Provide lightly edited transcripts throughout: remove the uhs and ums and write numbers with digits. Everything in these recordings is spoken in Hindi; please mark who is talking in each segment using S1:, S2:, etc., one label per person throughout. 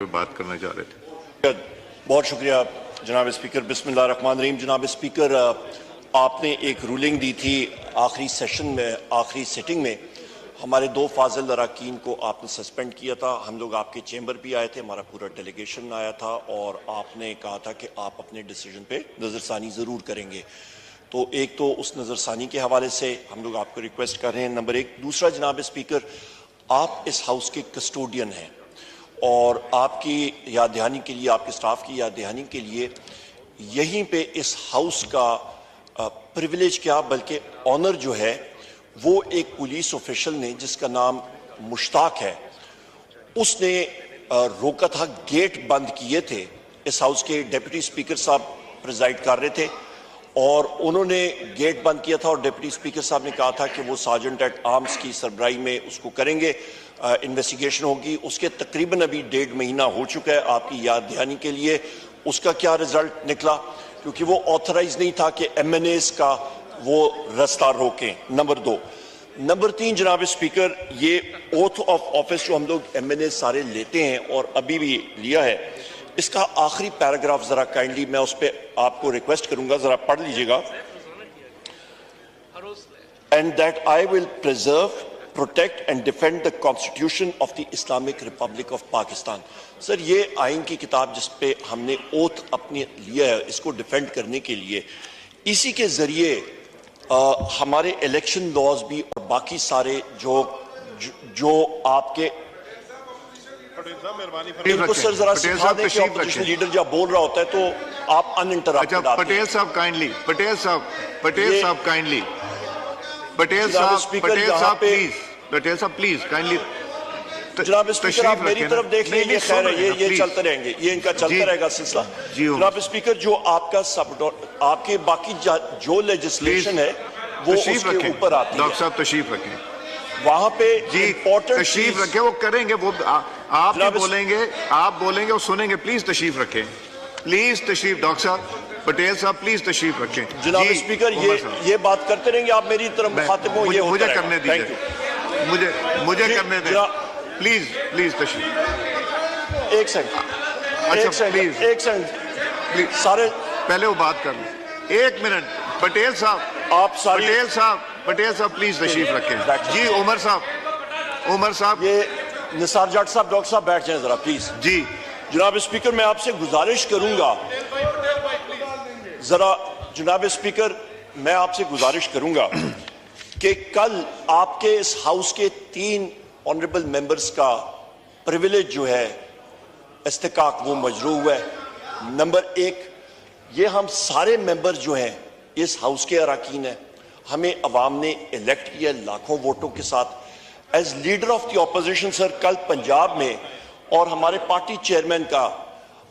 S1: बात करना चाह रहे थे।
S2: बहुत शुक्रिया जनाब स्पीकर। बिस्मिल्लाहिर्रहमानिर्रहीम। जनाब स्पीकर, आपने एक रूलिंग दी थी आखिरी सेशन में, आखिरी सिटिंग में हमारे दो फाजिल अरकान को आपने सस्पेंड किया था। हम लोग आपके चैम्बर भी आए थे, हमारा पूरा डेलीगेशन आया था और आपने कहा था कि आप अपने डिसीजन पे नज़रसानी ज़रूर करेंगे। तो एक तो उस नज़रसानी के हवाले से हम लोग आपको रिक्वेस्ट कर रहे हैं, नंबर एक। दूसरा जनाब स्पीकर, आप इस हाउस के कस्टोडियन हैं और आपकी याद दहानी के लिए, आपके स्टाफ की याद दहानी के लिए यहीं पे इस हाउस का प्रिविलेज क्या बल्कि ऑनर जो है वो एक पुलिस ऑफिशियल ने जिसका नाम मुश्ताक है, उसने रोका था। गेट बंद किए थे। इस हाउस के डिप्टी स्पीकर साहब प्रिजाइड कर रहे थे और उन्होंने गेट बंद किया था और डिप्टी स्पीकर साहब ने कहा था कि वो सार्जेंट एट आर्म्स की सरबराही में उसको करेंगे, इन्वेस्टिगेशन होगी। उसके तकरीबन अभी 1.5 महीना हो चुका है। आपकी याद दहानी के लिए उसका क्या रिजल्ट निकला, क्योंकि वो ऑथराइज नहीं था कि MNAs का वो रास्ता रोकें। नंबर 2। नंबर 3 जनाब स्पीकर, ये ओथ ऑफ ऑफिस जो हम लोग MNAs सारे लेते हैं और अभी भी लिया है, इसका आखिरी पैराग्राफ जरा काइंडली मैं उस पर आपको रिक्वेस्ट करूंगा, जरा पढ़ लीजिएगा। And that I will preserve, protect and defend the constitution of the Islamic Republic of Pakistan. Sir, ये आइन की किताब जिस पे हमने ओथ अपने लिया है, इसको डिफेंड करने के लिए, इसी के जरिए हमारे इलेक्शन लॉज भी और बाकी सारे जो आपके इनको सर जरा सिखा दें कि ऑपोजिशन लीडर जब बोल रहा होता है तो आप अनइंटरप्टेड आते हैं।
S1: पटेल साहब काइंडली, पटेल साहब काइंडली, पटेल साहब प्लीज काइंडली।
S2: जनाब स्पीकर, आप मेरी तरफ देख लीजिए। खैर है, ये चलते रहेंगे, ये इनका चलता रहेगा सिलसिला। जनाब स्पीकर, जो आपका आपके बाकी जो लेजिस्लेशन है वो उसके ऊपर आती है।
S1: डॉक्टर साहब तशरीफ रखें
S2: वहां पे जी,
S1: तशरीफ रखें, वो करेंगे, वो आप बोलेंगे वो सुनेंगे। प्लीज तशरीफ रखें, प्लीज तशरीफ। डॉक्टर साहब, पटेल साहब प्लीज तशरीफ रखें।
S2: जनाब स्पीकर, ये बात करते रहेंगे, आप मेरी तरफ मुखातिब हो। ये
S1: मुझे करने दीजिए, मुझे करने दें प्लीज तशरीफ।
S2: एक सेकंड, एक सेकंड सारे
S1: पहले वो बात कर लें। 1 मिनट। पटेल साहब,
S2: आप सारी
S1: पटेल साहब प्लीज तशरीफ रखें। जी उमर साहब,
S2: ये निसार जाट साहब, डॉक्टर साहब बैठ जाएं जरा प्लीज।
S1: जी
S2: जनाब स्पीकर, मैं आपसे गुजारिश करूंगा जरा, जनाब स्पीकर मैं आपसे गुजारिश करूंगा कि कल आपके इस हाउस के 3 ऑनरेबल मेंबर्स का प्रिविलेज जो है इस्तिकाक वो मजरू हुआ है। नंबर 1, ये हम सारे मेंबर जो हैं इस हाउस के अरकान हैं, हमें अवाम ने इलेक्ट किया लाखों वोटों के साथ as leader of the opposition. Sir, कल पंजाब में और हमारे पार्टी चेयरमैन का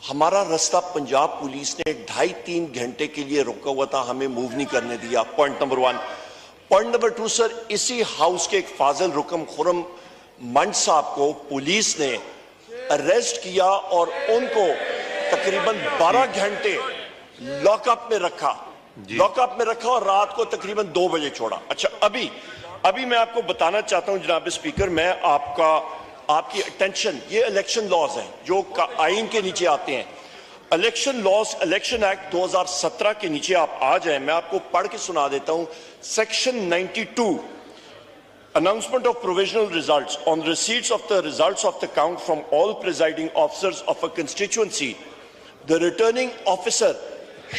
S2: हमारा रास्ता पंजाब पुलिस ने 2.5-3 घंटे के लिए रोका हुआ था, हमें मूव नहीं करने दिया। Point number 1। Point number 2 sir, इसी हाउस के एक फाजिल रुकम खुरम मंड साहब को पुलिस ने अरेस्ट किया और उनको तकरीबन 12 घंटे लॉकअप में रखा और रात को तकरीबन 2 बजे छोड़ा। अच्छा, अभी मैं आपको बताना चाहता हूं जनाब स्पीकर, मैं आपकी अटेंशन, ये इलेक्शन लॉज हैं जो आइन के नीचे आते हैं। इलेक्शन लॉज, इलेक्शन एक्ट 2017 के नीचे आप आ जाएं, मैं आपको पढ़ के सुना देता हूं। Section 92, announcement of provisional results on receipts of the results of the count from all presiding officers of a constituency, the returning officer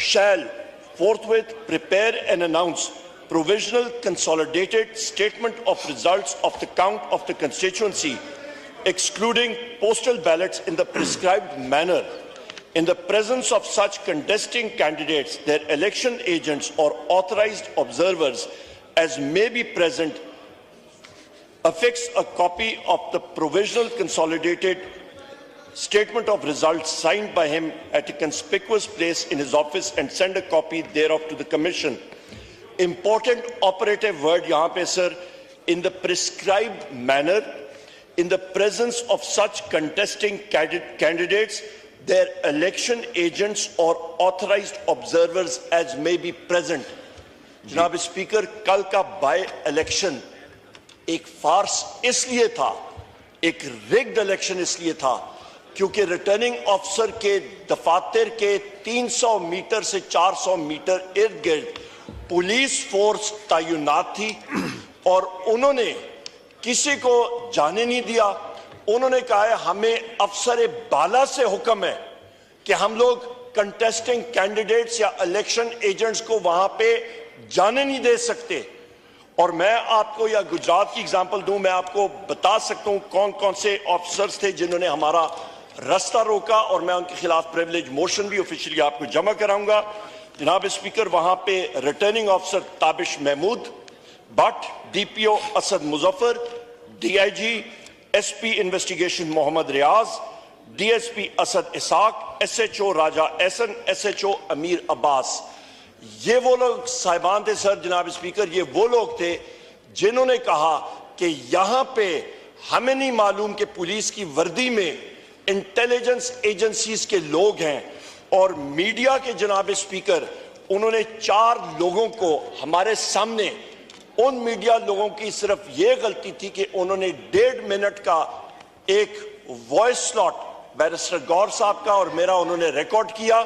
S2: shall forthwith prepare and announce provisional consolidated statement of results of the count of the constituency, excluding postal ballots, in the prescribed manner. In the presence of such contesting candidates, their election agents or authorized observers as may be present, affix a copy of the provisional consolidated statement of results signed by him at a conspicuous place in his office and send a copy thereof to the commission. Important operative word yahan pe sir, in the prescribed manner, in the presence of such contesting candidates, their election agents or authorized observers as may be present. जनाब स्पीकर, कल का बाय इलेक्शन एक फार्स इसलिए था, एक रिग्ड इलेक्शन इसलिए था क्योंकि रिटर्निंग ऑफिसर के दफातर के 300 मीटर से 400 मीटर इर्द गिर्द पुलिस फोर्स तैनात थी और उन्होंने किसी को जाने नहीं दिया। उन्होंने कहा है हमें अफसर बाला से हुक्म है कि हम लोग कंटेस्टिंग कैंडिडेट्स या इलेक्शन एजेंट्स को वहां पे जाने नहीं दे सकते। और मैं आपको या गुजरात की एग्जांपल दूं, मैं आपको बता सकता हूं कौन कौन से ऑफिसर्स थे जिन्होंने हमारा रास्ता रोका और मैं उनके खिलाफ प्रिविलेज मोशन भी ऑफिशियली आपको जमा कराऊंगा। जनाब स्पीकर, वहां पे returning officer Tabish Mahmood Bhatt, DPO Asad Muzaffar, DIG SP investigation Mohammad Riaz, DSP Asad Ishaq, SHO Raja Ahsan, SHO Amir Abbas, ये वो लोग साहिबान थे सर। जनाब स्पीकर, ये वो लोग थे जिन्होंने कहा कि यहां पे हमें नहीं मालूम कि पुलिस की वर्दी में इंटेलिजेंस एजेंसीज के लोग हैं और मीडिया के जनाब स्पीकर उन्होंने 4 लोगों को हमारे सामने, उन मीडिया लोगों की सिर्फ ये गलती थी कि उन्होंने 1.5 मिनट का एक वॉइस स्लॉट बैरिस्टर गौर साहब का और मेरा उन्होंने रिकॉर्ड किया।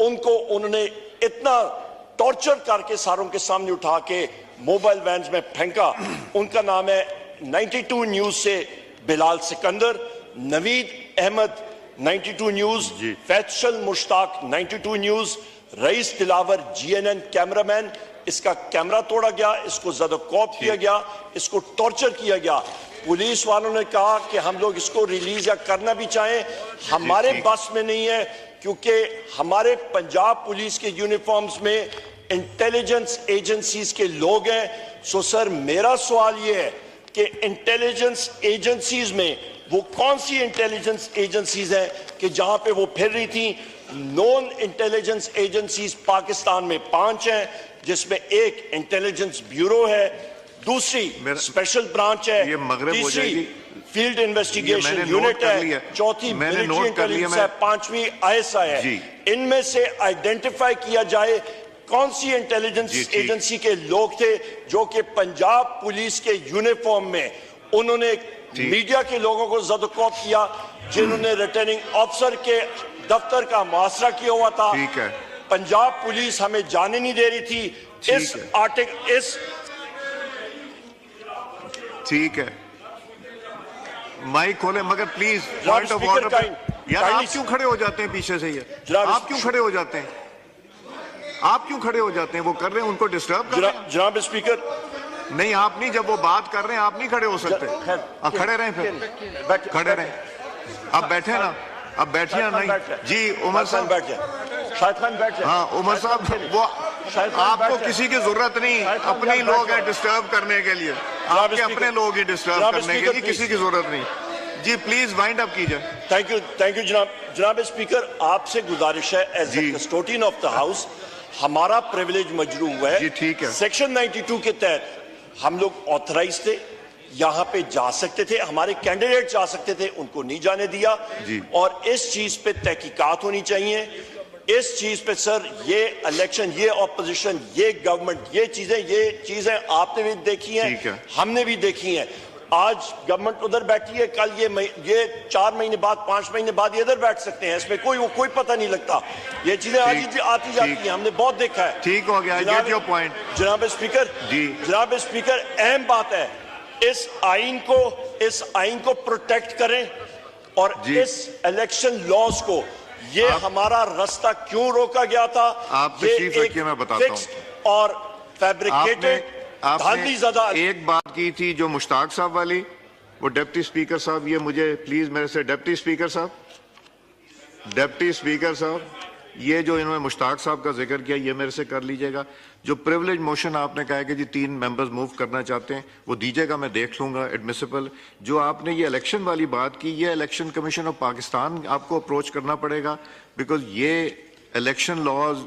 S2: उनको उन्होंने इतना टॉर्चर करके सारों के सामने उठा के मोबाइल वैन्स में फेंका। उनका नाम है 92 न्यूज से Bilal Sikandar, Naveed Ahmad 92 news, Faisal Mushtaq 92 news, rice Dilawar GNN cameraman, इसका कैमरा तोड़ा गया, इसको ज़दोकॉप किया गया, इसको टॉर्चर किया गया। पुलिस वालों ने कहा कि हम लोग इसको रिलीज या करना भी चाहें, हमारे बस में नहीं है, क्योंकि हमारे पंजाब पुलिस के यूनिफॉर्म्स में इंटेलिजेंस एजेंसीज के लोग हैं। सो सर, मेरा सवाल यह है कि इंटेलिजेंस एजेंसीज में वो कौन सी इंटेलिजेंस एजेंसीज हैं कि जहां पे वो फिर रही थी? नॉन इंटेलिजेंस एजेंसीज पाकिस्तान में 5 हैं, जिसमें एक इंटेलिजेंस ब्यूरो है, दूसरी स्पेशल ब्रांच है, तीसरी फील्ड इन्वेस्टिगेशन यूनिट है, चौथी मिलिट्री इंटेलिजेंस है, 5वीं आईएसआई है। इनमें से आइडेंटिफाई किया जाए कौन सी इंटेलिजेंस एजेंसी के लोग थे जो कि पंजाब पुलिस के यूनिफॉर्म में उन्होंने मीडिया के लोगों को ज़दोकॉप किया, जिन्होंने रिटर्निंग ऑफिसर के दफ्तर का मुआसरा किया हुआ था। पंजाब पुलिस हमें जाने नहीं दे रही थी। इस आर्टिकल
S1: ठीक है, माइक खोले, मगर प्लीज पॉइंट ऑफ ऑर्डर। यार आप क्यों खड़े हो जाते हैं पीछे से? ये आप क्यों खड़े हो जाते हैं? आप क्यों खड़े हो जाते हैं? वो कर रहे हैं, उनको डिस्टर्ब कर रहे हैं।
S2: जनाब स्पीकर,
S1: नहीं, आप नहीं, जब वो बात कर रहे हैं आप नहीं खड़े हो सकते। अब खड़े रहें, फिर खड़े रहें। अब बैठे ना, अब बैठिए ना। नहीं जी, उमर साहब
S2: बैठ जाए, शाहिद खान बैठ जाए।
S1: हाँ उमर साहब, वो आपको किसी की जरूरत नहीं, अपने लोग हैं डिस्टर्ब करने के लिए, आपके अपने लोग ही डिस्टर्ब करने के लिए, किसी की जरूरत नहीं। जी प्लीज वाइंड अप कीजिए।
S2: थैंक यू जनाब स्पीकर, आपसे गुजारिश है as a custodian of the house, हमारा प्रिविलेज मजरू हुआ है।
S1: जी ठीक है।
S2: सेक्शन 92 के तहत हम लोग ऑथराइज थे, यहां पे जा सकते थे, हमारे कैंडिडेट जा सकते थे, उनको नहीं जाने दिया। और इस चीज पे तहकीकात होनी चाहिए। इस चीज पे सर, ये इलेक्शन, ये ऑपोजिशन, ये गवर्नमेंट, ये चीजें आपने भी देखी हैं, हमने भी देखी हैं। आज गवर्नमेंट उधर बैठी है, कल ये 4 महीने बाद, 5 महीने बाद ये इधर बैठ सकते हैं, इसमें कोई पता नहीं लगता। ये चीजें आती जाती हैं, हमने बहुत देखा है।
S1: ठीक हो गया, गेट योर पॉइंट।
S2: जनाब स्पीकर, अहम बात है, इस आइन को प्रोटेक्ट करें और इस इलेक्शन लॉज को, ये हमारा रास्ता क्यों रोका गया था,
S1: आप तशरीफ रखिए, मैं बताता हूं।
S2: और फैब्रिकेटेड,
S1: आपने एक बात की थी जो मुश्ताक साहब वाली, वो डिप्टी स्पीकर साहब, ये मुझे प्लीज मेरे से डिप्टी स्पीकर साहब, ये जो इन्होंने मुश्ताक साहब का जिक्र किया, ये मेरे से कर लीजिएगा। जो प्रिविलेज मोशन आपने कहा है कि जी 3 मेंबर्स मूव करना चाहते हैं, वो दीजिएगा, मैं देख लूंगा एडमिसिबल। जो आपने ये इलेक्शन वाली बात की, ये इलेक्शन कमीशन ऑफ पाकिस्तान आपको अप्रोच करना पड़ेगा, बिकॉज ये इलेक्शन लॉज